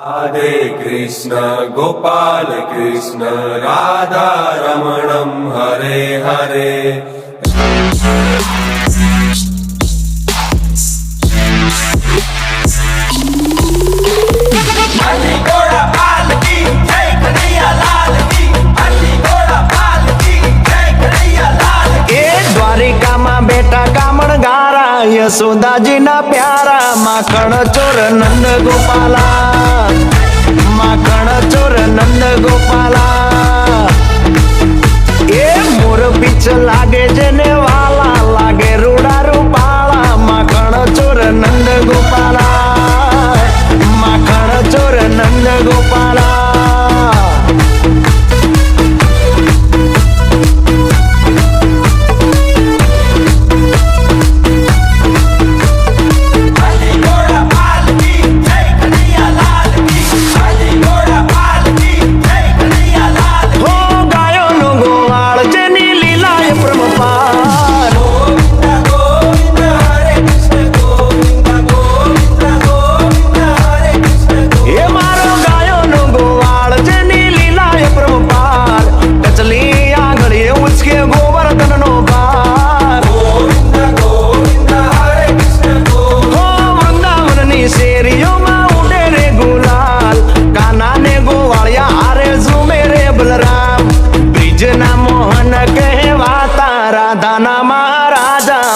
राधे कृष्ण गोपाल कृष्ण राधा रमणं हरे हरे। द्वारिका में बेटा कामण गारा यशोदाजी ना प्यारा माखण चोर नंद गोपाला, माखण चोर नंद गोपाला। ए मोर पीछ लागे जेने वाला लागे रूड़ा रूपाला माखण चोर नंद गोपाला, माखण चोर नंद गोपाला।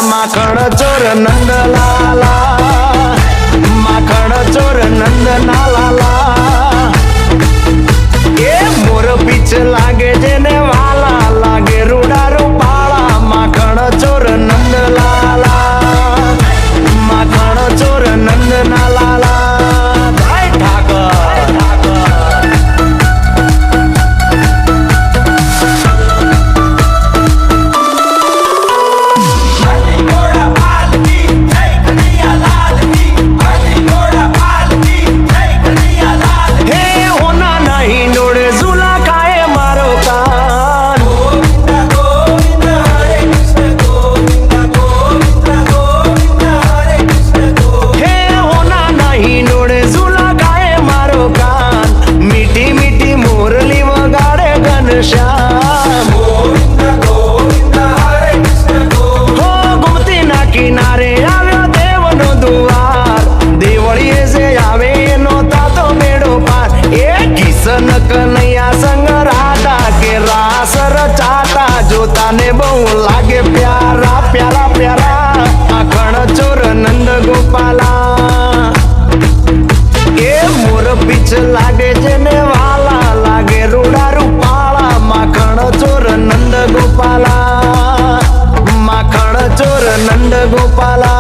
माखण चोर नंद लाला, माखण चोर नंद नाला। ए मोर पीछ लागे जेने वाला लागे रूड़ा रूपाला माखण चोर नंद लाला, माखण चोर नंद नाला। कन्हैया संग राधा के रास रचाता जोता ने बहु लागे प्यारा प्यारा प्यारा माखण चोर नंद गोपाला। ए मोर पीछ लागे जेने वाला लागे रूड़ा रूपाला माखण चोर नंद गोपाला, माखण चोर नंद गोपाला।